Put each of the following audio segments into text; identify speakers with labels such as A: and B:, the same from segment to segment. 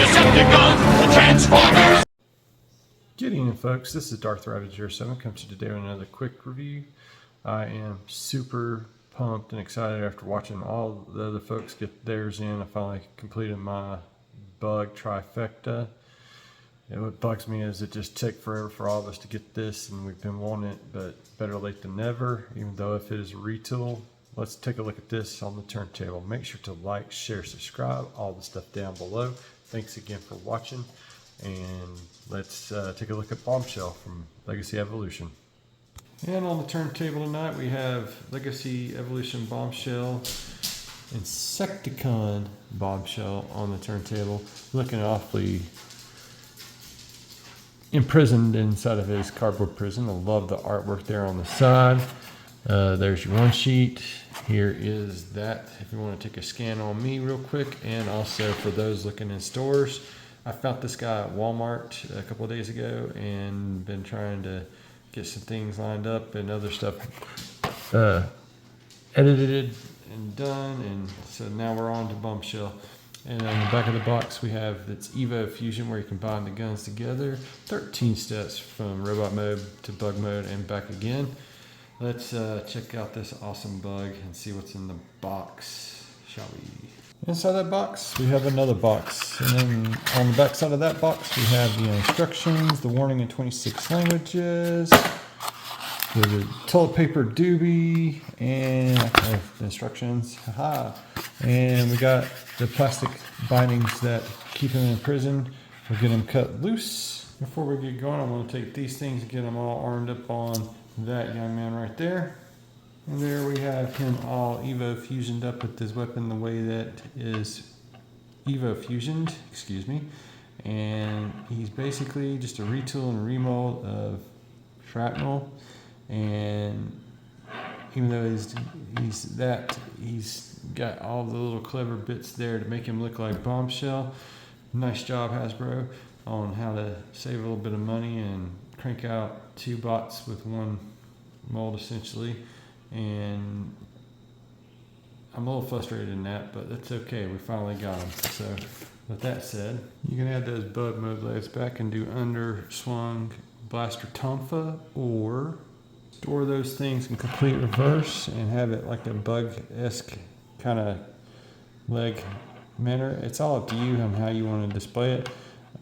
A: Decepticons, the Transformers!
B: Good evening, folks. This is Darth Rabbit07. Comes to you today with another quick review. I am super pumped and excited after watching all the other folks get theirs in. I finally completed my bug trifecta. And what bugs me is it just took forever for all of us to get this, and we've been wanting it, but better late than never. Even though if it is a retool, let's take a look at this on the turntable. Make sure to like, share, subscribe, all the stuff down below. Thanks again for watching. And let's take a look at Bombshell from Legacy Evolution. And on the turntable tonight we have Legacy Evolution Bombshell, Insecticon Bombshell on the turntable, looking awfully imprisoned inside of his cardboard prison. I love the artwork there on the side. There's your one sheet. Here is that if you want to take a scan on me real quick, and also for those looking in stores. I found this guy at Walmart a couple of days ago and been trying to get some things lined up and other stuff edited and done, and so now we're on to Bombshell. And on the back of the box we have its Evo Fusion, where you combine the guns together. 13 steps from robot mode to bug mode and back again. Let's check out this awesome bug and see what's in the box, shall we? Inside that box, we have another box. And then on the back side of that box, we have the instructions, the warning in 26 languages, the toilet paper doobie, and the instructions. Haha. And we got the plastic bindings that keep him in prison. We'll get him cut loose. Before we get going, I'm going to take these things and get them all armed up on that young man right there. And there we have him all Evo fusioned up with his weapon the way that is Evo fusioned, excuse me. And he's basically just a retool and a remold of Shrapnel. And even though he's got all the little clever bits there to make him look like Bombshell. Nice job, Hasbro, on how to save a little bit of money and crank out 2 bots with 1 mold essentially. And I'm a little frustrated in that, but that's okay. We finally got them. So with that said, you can add those bug mode legs back and do underswung blaster tonfa, or store those things in complete reverse and have it like a bug-esque kind of leg manner. It's all up to you on how you want to display it.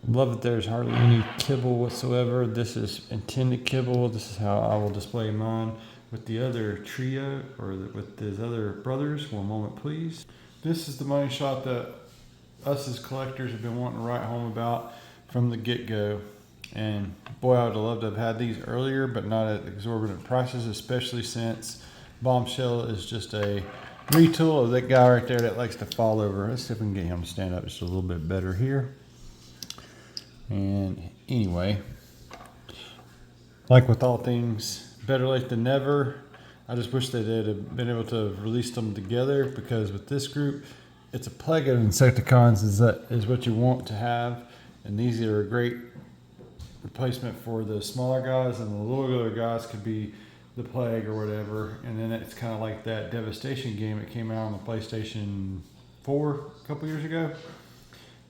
B: Love that there's hardly any kibble whatsoever. This is intended kibble. This is how I will display mine with the other trio, or with his other brothers. One moment, please. This is the money shot that us as collectors have been wanting to write home about from the get-go. And boy, I would have loved to have had these earlier, but not at exorbitant prices, especially since Bombshell is just a retool of that guy right there that likes to fall over. Let's see if we can get him to stand up just a little bit better here. And anyway, like with all things, better late than never. I just wish they did have been able to release them together, because with this group, it's a plague of Insecticons is what you want to have. And these are a great replacement for the smaller guys, and the littler guys could be the plague or whatever. And then it's kind of like that Devastation game that came out on the PlayStation 4 a couple years ago,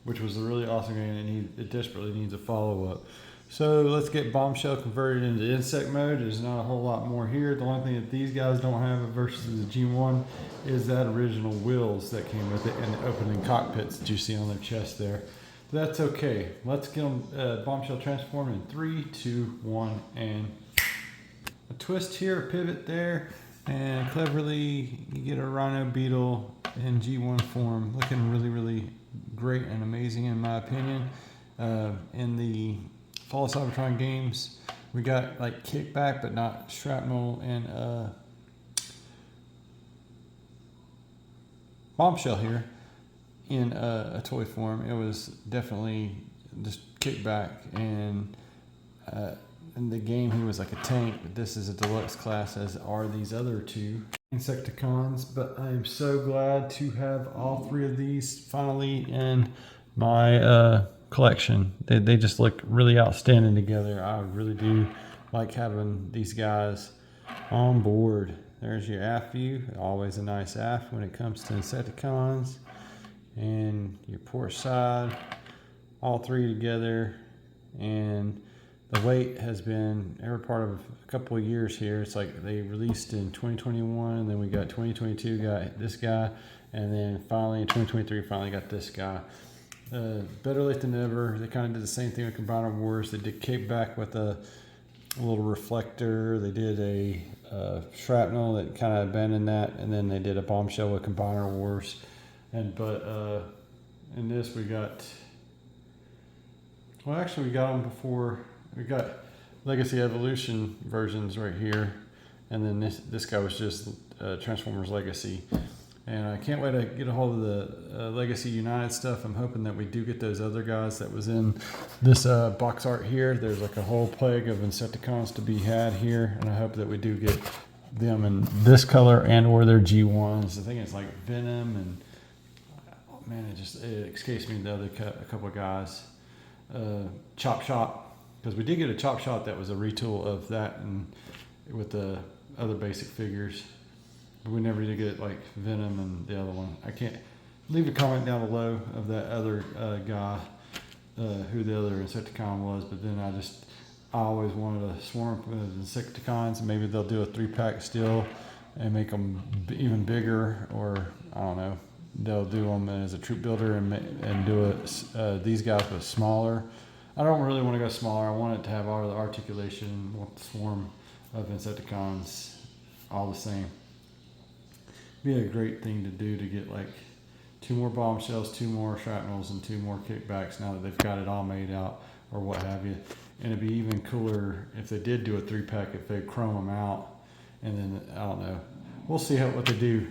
B: which was a really awesome game, and it desperately needs a follow-up. So let's get Bombshell converted into insect mode. There's not a whole lot more here. The only thing that these guys don't have versus the G1 is that original wheels that came with it and the opening cockpits that you see on their chest there. But that's okay. Let's get them Bombshell transformed in 3, 2, 1, and a twist here, a pivot there, and cleverly you get a Rhino Beetle in G1 form, looking really, really great and amazing in my opinion. In the Fall of Cybertron games, we got like kickback, but not shrapnel, and Bombshell here in a toy form. It was definitely just kickback, and in the game he was like a tank, but this is a deluxe class, as are these other 2 Insecticons. But I am so glad to have all 3 of these finally in my collection. They just look really outstanding together. I really do like having these guys on board. There's your aft view, always a nice aft when it comes to Insecticons. And your port side, all three together, and the wait has been every part of a couple of years here. It's like they released in 2021, and then we got 2022 got this guy, and then finally in 2023 finally got this guy. Better late than never. They kind of did the same thing with Combiner Wars. They did Cape back with a little reflector. They did a shrapnel that kind of abandoned that, and then they did a Bombshell with Combiner Wars. But in this we got, well, actually we got them before. We got Legacy Evolution versions right here, and then this guy was just Transformers Legacy. And I can't wait to get a hold of the Legacy United stuff. I'm hoping that we do get those other guys that was in this box art here. There's like a whole plague of Insecticons to be had here, and I hope that we do get them in this color and or their G1s. I think it's like Venom and, oh man, it escapes me the other a couple of guys. Chopshop, because we did get a Chopshop that was a retool of that and with the other basic figures. We never did get like Venom and the other one. I can't leave a comment down below of that other guy, who the other Insecticon was. But then I always wanted a swarm of Insecticons. Maybe they'll do a 3-pack still and make them even bigger, or I don't know. They'll do them as a troop builder and do it these guys but smaller. I don't really want to go smaller. I want it to have all the articulation. I want the swarm of Insecticons all the same. Be a great thing to do to get like 2 more bombshells, 2 more shrapnels, and 2 more kickbacks now that they've got it all made out or what have you. And it'd be even cooler if they did do a 3-pack, if they chrome them out, and then I don't know. We'll see what they do.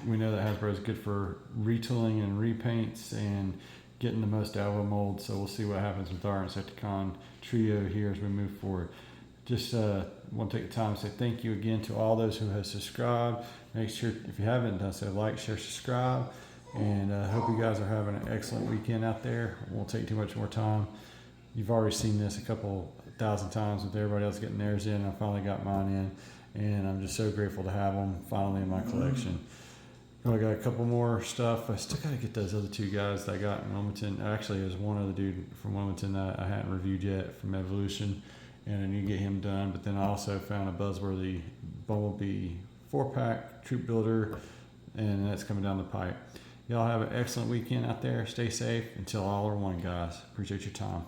B: We know that Hasbro is good for retooling and repaints and getting the most out of a mold. So we'll see what happens with our Insecticon trio here as we move forward. Just want to take the time to say thank you again to all those who have subscribed. Make sure, if you haven't done so, like, share, subscribe. And I hope you guys are having an excellent weekend out there. It won't take too much more time. You've already seen this a couple thousand times with everybody else getting theirs in. I finally got mine in. And I'm just so grateful to have them finally in my collection. I got a couple more stuff. I still got to get those other 2 guys that I got in Wilmington. Actually, there's one other dude from Wilmington that I hadn't reviewed yet from Evolution, and I need to get him done. But then I also found a buzzworthy Bumblebee 4-pack troop builder, and that's coming down the pipe. Y'all have an excellent weekend out there. Stay safe. Until all are one, guys. Appreciate your time.